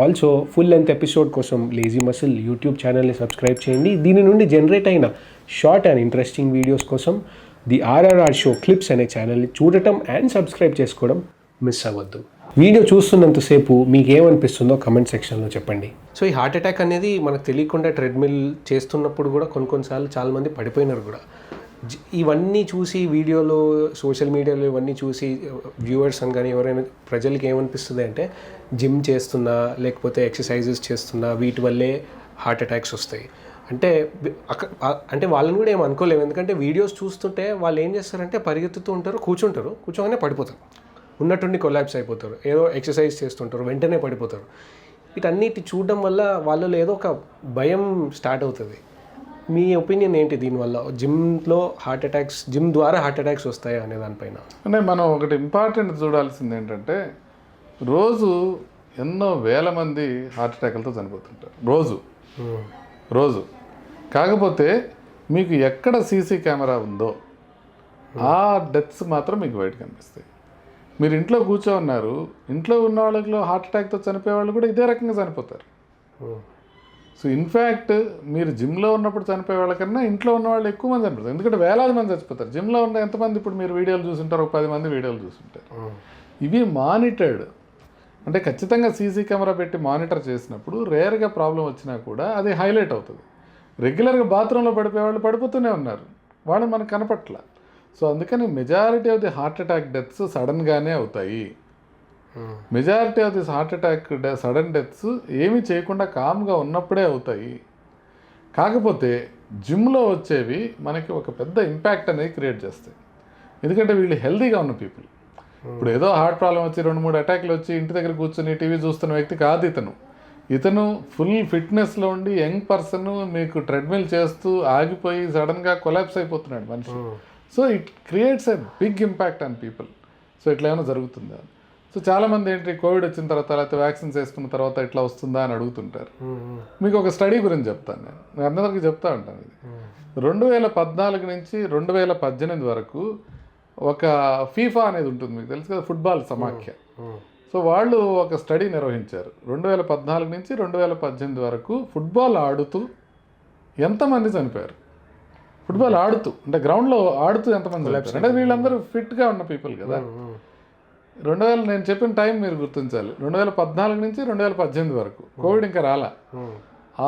Also full length episode కోసం lazy muscle YouTube ఛానల్ని subscribe చేయండి. దీని నుండి జనరేట్ అయిన షార్ట్ అండ్ ఇంట్రెస్టింగ్ వీడియోస్ కోసం ది ఆర్ఆర్ఆర్ షో క్లిప్స్ అనే ఛానల్ని చూడటం అండ్ సబ్స్క్రైబ్ చేసుకోవడం మిస్ అవ్వద్దు. వీడియో చూస్తున్నంతసేపు మీకు ఏమనిపిస్తుందో కమెంట్ సెక్షన్లో చెప్పండి. సో ఈ హార్ట్ అటాక్ అనేది మనకు తెలియకుండా ట్రెడ్మిల్ చేస్తున్నప్పుడు కూడా కొన్నిసార్లు చాలామంది పడిపోయినారు కూడా. ఇవన్నీ చూసి వీడియోలో సోషల్ మీడియాలో ఇవన్నీ చూసి వ్యూవర్స్ అని కానీ ఎవరైనా ప్రజలకి ఏమనిపిస్తుంది అంటే జిమ్ చేస్తున్నా లేకపోతే ఎక్సర్సైజెస్ చేస్తున్నా వీటి వల్లే హార్ట్ అటాక్స్ వస్తాయి అంటే వాళ్ళని కూడా ఏం అనుకోలేము. ఎందుకంటే వీడియోస్ చూస్తుంటే వాళ్ళు ఏం చేస్తారంటే పరిగెత్తుతూ ఉంటారు, కూర్చోగానే పడిపోతారు, ఉన్నట్టుండి కొలాప్స్ అయిపోతారు. ఏదో ఎక్సర్సైజ్ చేస్తుంటారు, వెంటనే పడిపోతారు. వీటన్నిటి చూడడం వల్ల వాళ్ళలో ఏదో ఒక భయం స్టార్ట్ అవుతుంది. మీ ఒపీనియన్ ఏంటి దీనివల్ల? జిమ్ ద్వారా హార్ట్ అటాక్స్ వస్తాయా అనే దానిపైన? అంటే మనం ఒకటి ఇంపార్టెంట్ చూడాల్సింది ఏంటంటే రోజు ఎన్నో వేల మంది హార్ట్ అటాక్లతో చనిపోతుంటారు రోజు. కాకపోతే మీకు ఎక్కడ సీసీ కెమెరా ఉందో ఆ డెత్స్ మాత్రం మీకు బయట కనిపిస్తాయి. మీరు ఇంట్లో కూర్చోన్నారు, ఇంట్లో ఉన్న వాళ్ళలో హార్ట్ అటాక్తో చనిపోయే వాళ్ళు కూడా ఇదే రకంగా చనిపోతారు. సో ఇన్ఫ్యాక్ట్ మీరు జిమ్లో ఉన్నప్పుడు చనిపోయే వాళ్ళకన్నా ఇంట్లో ఉన్న వాళ్ళు ఎక్కువ మంది చనిపోతారు. ఎందుకంటే వేలాది మంది చచ్చిపోతారు. జిమ్లో ఉన్న ఎంతమంది ఇప్పుడు మీరు వీడియోలు చూసుంటారు, ఒక 10 మంది వీడియోలు చూసుంటారు. ఇవి మానిటర్డ్ అంటే ఖచ్చితంగా సీసీ కెమెరా పెట్టి మానిటర్ చేసినప్పుడు రేర్గా ప్రాబ్లం వచ్చినా కూడా అది హైలైట్ అవుతుంది. రెగ్యులర్గా బాత్రూంలో పడిపోయే వాళ్ళు పడిపోతూనే ఉన్నారు, వాళ్ళు మనకు కనపట్ల. సో అందుకని majority of the heart attack deaths సడన్గానే అవుతాయి. Majority of this heart attack sudden deaths ఏమీ చేయకుండా కామ్గా ఉన్నప్పుడే అవుతాయి. కాకపోతే జిమ్లో వచ్చేవి మనకి ఒక పెద్ద ఇంపాక్ట్ అనేది క్రియేట్ చేస్తాయి. ఎందుకంటే వీళ్ళు హెల్తీగా ఉన్న పీపుల్. ఇప్పుడు ఏదో హార్ట్ ప్రాబ్లం వచ్చి 2-3 అటాక్లు వచ్చి ఇంటి దగ్గర కూర్చొని టీవీ చూస్తున్న వ్యక్తి కాదు ఇతను ఫుల్ ఫిట్నెస్లో ఉండి యంగ్ పర్సన్ మీకు ట్రెడ్మిల్ చేస్తూ ఆగిపోయి సడన్గా కొలాప్స్ అయిపోతున్నాడు మనిషి. So it creates a big impact on people. So ఇట్లా ఏమైనా జరుగుతుందా? సో చాలామంది ఏంటి కోవిడ్ వచ్చిన తర్వాత లేకపోతే వ్యాక్సిన్స్ వేసుకున్న తర్వాత ఇట్లా వస్తుందా అని అడుగుతుంటారు. మీకు ఒక స్టడీ గురించి చెప్తాను. నేను అందరికీ చెప్తా ఉంటాను. ఇది 2014 నుంచి 2018 వరకు ఒక ఫీఫా అనేది ఉంటుంది, మీకు తెలుసు కదా, ఫుట్బాల్ సమాఖ్య. సో వాళ్ళు ఒక స్టడీ నిర్వహించారు. 2014 నుంచి 2018 వరకు ఫుట్బాల్ ఆడుతూ ఎంతమంది చనిపోయారు, ఫుట్బాల్ ఆడుతూ అంటే గ్రౌండ్లో ఆడుతూ ఎంతమంది చనిపోయారు. అంటే వీళ్ళందరూ ఫిట్గా ఉన్న పీపుల్ కదా. నేను చెప్పిన టైం మీరు గుర్తించాలి. 2014 నుంచి 2018 వరకు కోవిడ్ ఇంకా రాలా,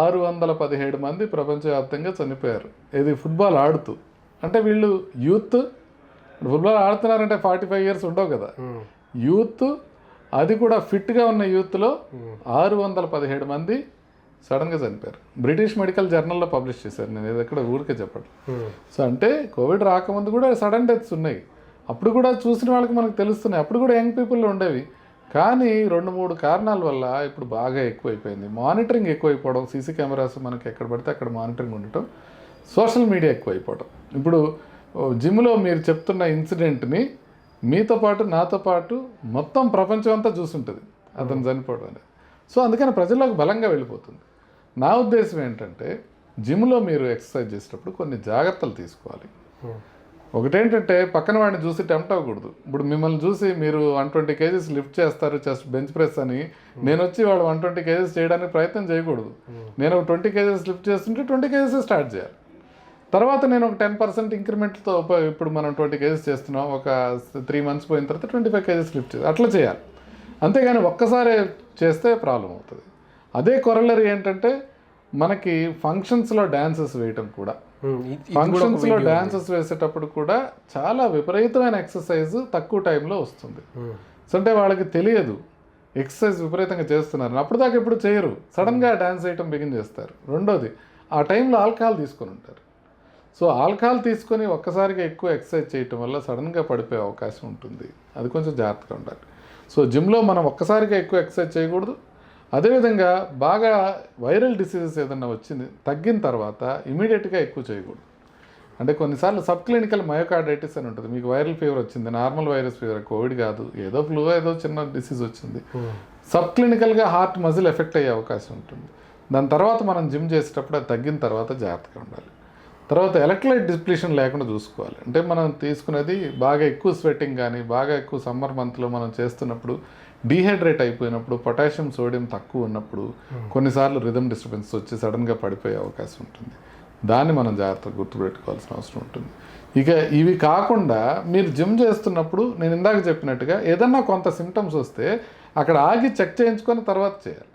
617 మంది ప్రపంచవ్యాప్తంగా చనిపోయారు. ఇది ఫుట్బాల్ ఆడుతూ. అంటే వీళ్ళు యూత్, ఫుట్బాల్ ఆడుతున్నారంటే 45 years ఉండవు కదా, యూత్, అది కూడా ఫిట్గా ఉన్న యూత్లో 617 మంది సడన్గా చనిపోయారు. బ్రిటిష్ మెడికల్ జర్నల్లో పబ్లిష్ చేశారు. నేను ఇది ఎక్కడ ఊరికే చెప్పండి. సో అంటే కోవిడ్ రాకముందు కూడా సడన్ డెత్స్ ఉన్నాయి. అప్పుడు కూడా చూసిన వాళ్ళకి మనకు తెలుస్తున్నాయి. అప్పుడు కూడా యంగ్ పీపుల్లో ఉండేవి. కానీ 2-3 కారణాల వల్ల ఇప్పుడు బాగా ఎక్కువైపోయింది. మానిటరింగ్ ఎక్కువైపోవడం, సీసీ కెమెరాస్ మనకి ఎక్కడ పడితే అక్కడ మానిటరింగ్ ఉండటం, సోషల్ మీడియా ఎక్కువైపోవడం. ఇప్పుడు జిమ్లో మీరు చెప్తున్న ఇన్సిడెంట్ని మీతో పాటు నాతో పాటు మొత్తం ప్రపంచం అంతా చూసుంటుంది అతను చనిపోవడం అనేది. సో అందుకని ప్రజల్లోకి బలంగా వెళ్ళిపోతుంది. నా ఉద్దేశం ఏంటంటే జిమ్లో మీరు ఎక్సర్సైజ్ చేసేటప్పుడు కొన్ని జాగ్రత్తలు తీసుకోవాలి. ఒకటేంటంటే పక్కన వాడిని చూసి టెంప్ట్ అవ్వకూడదు. ఇప్పుడు మిమ్మల్ని చూసి మీరు 120 kgs లిఫ్ట్ చేస్తారు చెస్ట్ బెంచ్ ప్రెస్ అని, నేను వచ్చి వాడు 120 kgs చేయడానికి ప్రయత్నం చేయకూడదు. నేను ఒక 20 kgs లిఫ్ట్ చేస్తుంటే 20 kgs స్టార్ట్ చేయాలి. తర్వాత నేను ఒక 10% ఇంక్రిమెంట్తో, ఇప్పుడు మనం 20 kgs చేస్తున్నాం, ఒక 3 months పోయిన తర్వాత 25 kgs లిఫ్ట్ చేయాలి. అట్లా చేయాలి. అంతేగాని ఒక్కసారి చేస్తే ప్రాబ్లం అవుతుంది. అదే కొరలరీ ఏంటంటే మనకి ఫంక్షన్స్లో డ్యాన్సెస్ వేయటం కూడా, ఫంక్షన్స్లో డ్యాన్సెస్ వేసేటప్పుడు కూడా చాలా విపరీతమైన ఎక్సర్సైజ్ తక్కువ టైంలో వస్తుంది. సో అంటే వాళ్ళకి తెలియదు ఎక్సర్సైజ్ విపరీతంగా చేస్తున్నారు, అప్పుడు దాకా ఎప్పుడు చేయరు, సడన్గా డ్యాన్స్ వేయటం బిగిన్ చేస్తారు. రెండోది, ఆ టైంలో ఆల్కహాల్ తీసుకొని ఉంటారు. సో ఆల్కహాల్ తీసుకొని ఒక్కసారిగా ఎక్కువ ఎక్సర్సైజ్ చేయటం వల్ల సడన్గా పడిపోయే అవకాశం ఉంటుంది. అది కొంచెం జాగ్రత్తగా ఉండాలి. సో జిమ్లో మనం ఒక్కసారిగా ఎక్కువ ఎక్సర్సైజ్ చేయకూడదు. అదేవిధంగా బాగా వైరల్ డిసీజెస్ ఏదన్నా వచ్చింది తగ్గిన తర్వాత ఇమీడియట్గా ఎక్కువ చేయకూడదు. అంటే కొన్నిసార్లు సబ్ క్లినికల్ మయోకార్డైటిస్ అని ఉంటుంది. మీకు వైరల్ ఫీవర్ వచ్చింది, నార్మల్ వైరస్ ఫీవర్, కోవిడ్ కాదు, ఏదో ఫ్లూ, ఏదో చిన్న డిసీజ్ వచ్చింది, సబ్ క్లినికల్గా హార్ట్ మజిల్ ఎఫెక్ట్ అయ్యే అవకాశం ఉంటుంది. దాని తర్వాత మనం జిమ్ చేసేటప్పుడు అది తగ్గిన తర్వాత జాగ్రత్తగా ఉండాలి. తర్వాత ఎలక్ట్రోలైట్ డిప్లీషన్ లేకుండా చూసుకోవాలి. అంటే మనం తీసుకునేది బాగా ఎక్కువ స్వెట్టింగ్ కానీ బాగా ఎక్కువ సమ్మర్ మంత్లో మనం చేస్తున్నప్పుడు డీహైడ్రేట్ అయిపోయినప్పుడు పొటాషియం సోడియం తక్కువ ఉన్నప్పుడు కొన్నిసార్లు రిథమ్ డిస్టర్బెన్స్ వచ్చి సడన్గా పడిపోయే అవకాశం ఉంటుంది. దాన్ని మనం జాగ్రత్తగా గుర్తుపెట్టుకోవాల్సిన అవసరం ఉంటుంది. ఇక ఇవి కాకుండా మీరు జిమ్ చేస్తున్నప్పుడు నేను ఇందాక చెప్పినట్టుగా ఏదన్నా కొంత సిమ్టమ్స్ వస్తే అక్కడ ఆగి చెక్ చేయించుకొని తర్వాత చేయాలి.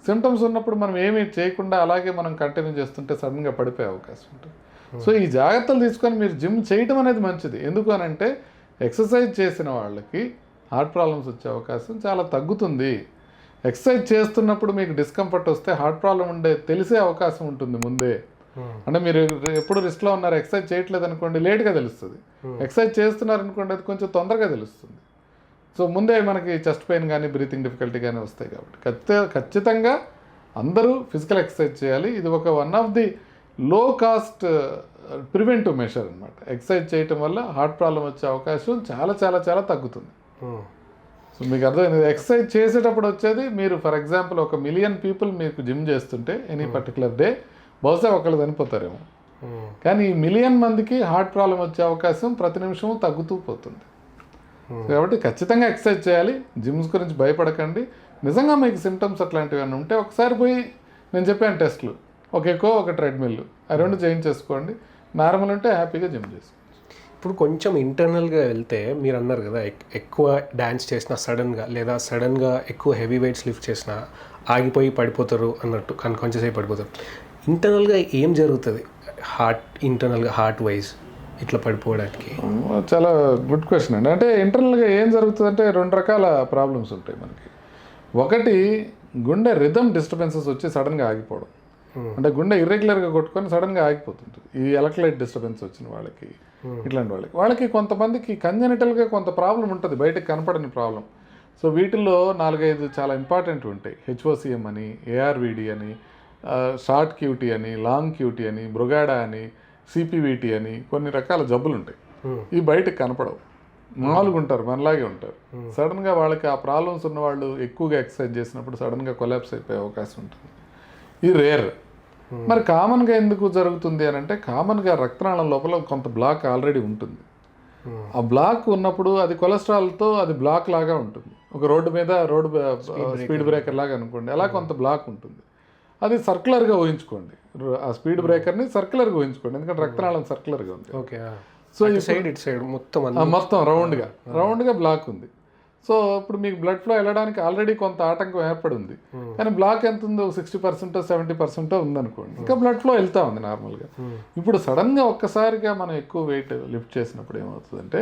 సిమ్టమ్స్ ఉన్నప్పుడు మనం ఏమీ చేయకుండా అలాగే మనం కంటిన్యూ చేస్తుంటే సడన్గా పడిపోయే అవకాశం ఉంటుంది. సో ఈ జాగ్రత్తలు తీసుకొని మీరు జిమ్ చేయడం అనేది మంచిది. ఎందుకు అనంటే ఎక్సర్సైజ్ చేసిన వాళ్ళకి హార్ట్ ప్రాబ్లమ్స్ వచ్చే అవకాశం చాలా తగ్గుతుంది. ఎక్సర్సైజ్ చేస్తున్నప్పుడు మీకు డిస్కంఫర్ట్ వస్తే హార్ట్ ప్రాబ్లం ఉండే తెలిసే అవకాశం ఉంటుంది ముందే. అంటే మీరు ఎప్పుడు రిస్క్లో ఉన్నారు, ఎక్సర్సైజ్ చేయట్లేదు అనుకోండి, లేట్గా తెలుస్తుంది. ఎక్సర్సైజ్ చేస్తున్నారు అనుకోండి, అది కొంచెం తొందరగా తెలుస్తుంది. సో ముందే మనకి చెస్ట్ పెయిన్ కానీ బ్రీతింగ్ డిఫికల్టీ కానీ వస్తాయి. కాబట్టి ఖచ్చితంగా అందరూ ఫిజికల్ ఎక్సర్సైజ్ చేయాలి. ఇది ఒక వన్ ఆఫ్ ది లో కాస్ట్ ప్రివెంటివ్ మెషర్ అనమాట. ఎక్సర్సైజ్ చేయటం వల్ల హార్ట్ ప్రాబ్లం వచ్చే అవకాశం చాలా చాలా చాలా తగ్గుతుంది. సో మీకు అర్థమైంది. ఎక్సర్సైజ్ చేసేటప్పుడు వచ్చేది మీరు ఫర్ ఎగ్జాంపుల్ 1 మిలియన్ పీపుల్ మీకు జిమ్ చేస్తుంటే ఎనీ పర్టికులర్ డే బహుశా ఒకళ్ళు చనిపోతారేమో, కానీ ఈ మిలియన్ మందికి హార్ట్ ప్రాబ్లం వచ్చే అవకాశం ప్రతి నిమిషము తగ్గుతూ పోతుంది. కాబట్టి ఖచ్చితంగా ఎక్సర్సైజ్ చేయాలి. జిమ్స్ గురించి భయపడకండి. నిజంగా మీకు సిమ్టమ్స్ అట్లాంటివి ఏమైనా ఉంటే ఒకసారి పోయి నేను చెప్పాను టెస్ట్లు, ఒక ఎక్కువ ఒక ట్రెడ్మిల్, ఆ 2 చేయించేసుకోండి. నార్మల్ ఉంటే హ్యాపీగా జిమ్ చేసుకోండి. ఇప్పుడు కొంచెం ఇంటర్నల్గా వెళ్తే మీరు అన్నారు కదా, ఎక్కువ డ్యాన్స్ చేసినా సడన్గా లేదా సడన్గా ఎక్కువ హెవీ వెయిట్స్ లిఫ్ట్ చేసినా ఆగిపోయి పడిపోతారు అన్నట్టు, కొంచెంసేపు పడిపోతారు. ఇంటర్నల్గా ఏం జరుగుతుంది ఇంటర్నల్గా హార్ట్ వైజ్ ఇట్లా పడిపోవడానికి? చాలా గుడ్ క్వశ్చన్ అండి. అంటే ఇంటర్నల్గా ఏం జరుగుతుందంటే 2 రకాల ప్రాబ్లమ్స్ ఉంటాయి మనకి. ఒకటి గుండె రిథమ్ డిస్టర్బెన్సెస్ వచ్చి సడన్గా ఆగిపోవడం. అంటే గుండె ఇర్రెగ్యులర్గా కొట్టుకొని సడన్గా ఆగిపోతుంటుంది. ఈ ఎలక్ట్రోలైట్ డిస్టర్బెన్స్ వచ్చిన వాళ్ళకి, ఇట్లాంటి వాళ్ళకి కొంతమందికి కంజెనిటల్గా కొంత ప్రాబ్లం ఉంటుంది, బయటకు కనపడని ప్రాబ్లం. సో వీటిల్లో 4-5 చాలా ఇంపార్టెంట్ ఉంటాయి. HOCM అని, ARVD అని, షార్ట్ క్యూటీ అని, లాంగ్ క్యూటీ అని, బ్రుగాడా అని, CPVT అని కొన్ని రకాల జబ్బులు ఉంటాయి. ఇవి బయటకు కనపడవు, మామూలుగా ఉంటారు, మనలాగే ఉంటారు. సడన్గా వాళ్ళకి ఆ ప్రాబ్లమ్స్ ఉన్న వాళ్ళు ఎక్కువగా ఎక్సర్సైజ్ చేసినప్పుడు సడన్గా కొలాప్స్ అయిపోయే అవకాశం ఉంటుంది. ఇది రేర్. మరి కామన్గా ఎందుకు జరుగుతుంది అని అంటే, కామన్గా రక్తనాళం లోపల కొంత బ్లాక్ ఆల్రెడీ ఉంటుంది. ఆ బ్లాక్ ఉన్నప్పుడు అది కొలెస్ట్రాల్తో అది బ్లాక్ లాగా ఉంటుంది. ఒక రోడ్డు మీద స్పీడ్ బ్రేకర్ లాగా అనుకోండి, అలా కొంత బ్లాక్ ఉంటుంది. అది సర్క్యులర్గా ఊహించుకోండి. ఆ స్పీడ్ బ్రేకర్ని సర్క్యులర్గా ఊహించుకోండి, ఎందుకంటే రక్తనాళం సర్క్యులర్గా ఉంది. ఓకే. సో ఇటు సైడ్ మొత్తం రౌండ్గా బ్లాక్ ఉంది. సో ఇప్పుడు మీకు బ్లడ్ ఫ్లో వెళ్ళడానికి ఆల్రెడీ కొంత ఆటంకం ఏర్పడి ఉంది. కానీ బ్లాక్ ఎంత ఉందో 60% 70% ఉందనుకోండి, ఇంకా బ్లడ్ ఫ్లో వెళ్తా ఉంది నార్మల్గా. ఇప్పుడు సడన్గా ఒక్కసారిగా మనం ఎక్కువ వెయిట్ లిఫ్ట్ చేసినప్పుడు ఏమవుతుందంటే,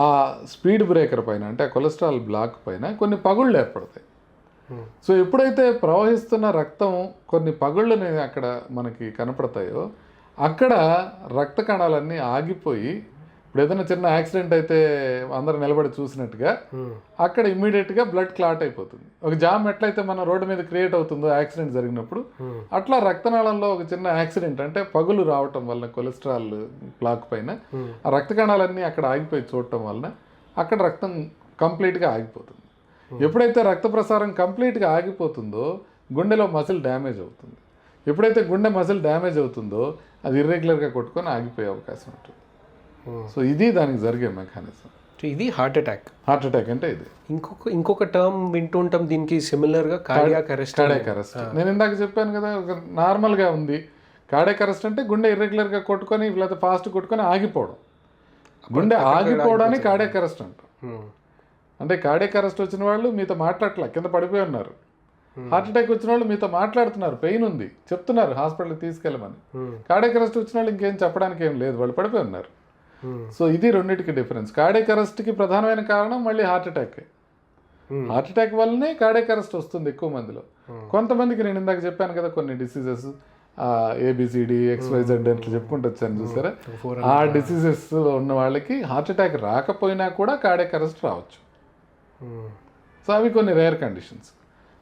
ఆ స్పీడ్ బ్రేకర్ పైన అంటే ఆ కొలెస్ట్రాల్ బ్లాక్ పైన కొన్ని పగుళ్ళు ఏర్పడతాయి. సో ఎప్పుడైతే ప్రవహిస్తున్న రక్తం కొన్ని పగుళ్ళని అక్కడ మనకి కనపడతాయో, అక్కడ రక్త కణాలన్నీ ఆగిపోయి, ఇప్పుడు ఏదైనా చిన్న యాక్సిడెంట్ అయితే అందరూ నిలబడి చూసినట్టుగా అక్కడ ఇమ్మీడియట్గా బ్లడ్ క్లాట్ అయిపోతుంది. ఒక జామ్ ఎట్లయితే మన రోడ్డు మీద క్రియేట్ అవుతుందో యాక్సిడెంట్ జరిగినప్పుడు, అట్లా రక్తనాళంలో ఒక చిన్న యాక్సిడెంట్ అంటే పగులు రావటం వలన కొలెస్ట్రాల్ బ్లాక్ పైన ఆ రక్త కణాలన్నీ అక్కడ ఆగిపోయి చూడటం వలన అక్కడ రక్తం కంప్లీట్గా ఆగిపోతుంది. ఎప్పుడైతే రక్త ప్రసారం కంప్లీట్గా ఆగిపోతుందో గుండెలో మసిల్ డ్యామేజ్ అవుతుంది. ఎప్పుడైతే గుండె మసిల్ డ్యామేజ్ అవుతుందో అది ఇర్రెగ్యులర్గా కొట్టుకొని ఆగిపోయే అవకాశం ఉంటుంది. సో ఇది దానికి జరిగే మెకానిజం. ఇది హార్ట్ అటాక్ అంటే ఇది. ఇంకొక టర్మ్ వింటూ ఉంటాం దీనికి సిమిలర్గా, కార్డియాక్ అరెస్ట్. నేను ఇందాక చెప్పాను కదా, ఒక నార్మల్గా ఉంది. కార్డియాక్ అరెస్ట్ అంటే గుండె ఇర్రెగ్యులర్గా కొట్టుకొని లేకపోతే ఫాస్ట్ కొట్టుకొని ఆగిపోవడం. గుండె ఆగిపోవడాన్ని కార్డియాక్ అరెస్ట్ అంటాం. అంటే కార్డియాక్ అరెస్ట్ వచ్చిన వాళ్ళు మీతో మాట్లాడట్లా, కింద పడిపోయి ఉన్నారు. హార్ట్ అటాక్ వచ్చిన వాళ్ళు మీతో మాట్లాడుతున్నారు, పెయిన్ ఉంది, చెప్తున్నారు హాస్పిటల్కి తీసుకెళ్ళమని. కార్డియాక్ అరెస్ట్ వచ్చిన వాళ్ళు ఇంకేం చెప్పడానికి ఏం లేదు, వాళ్ళు పడిపోయి ఉన్నారు. సో ఇది రెండింటికి డిఫరెన్స్. కార్డియాక్ అరెస్ట్కి ప్రధానమైన కారణం మళ్ళీ హార్ట్ అటాక్. హార్ట్ అటాక్ వల్లనే కార్డియాక్ అరెస్ట్ వస్తుంది ఎక్కువ మందిలో. కొంతమందికి నేను ఇందాక చెప్పాను కదా కొన్ని డిసీజెస్, ABCD XYZ అట్లా చెప్పుకుంటూ వచ్చాను చూసారా, ఆ డిసీజెస్ ఉన్న వాళ్ళకి హార్ట్ అటాక్ రాకపోయినా కూడా కార్డియాక్ అరెస్ట్ రావచ్చు. సో అవి కొన్ని రేర్ కండిషన్స్.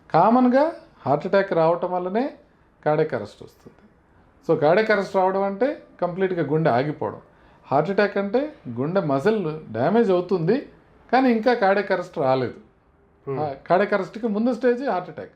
కామన్గా హార్ట్ అటాక్ రావటం వల్లనే కార్డియాక్ అరెస్ట్ వస్తుంది. సో కార్డియాక్ అరెస్ట్ రావడం అంటే కంప్లీట్గా గుండె ఆగిపోవడం. హార్ట్ అటాక్ అంటే గుండె మజిల్ డ్యామేజ్ అవుతుంది కానీ ఇంకా కార్డియాక్ అరెస్ట్ రాలేదు. కార్డియాక్ అరెస్ట్కి ముందు స్టేజ్ హార్ట్ అటాక్.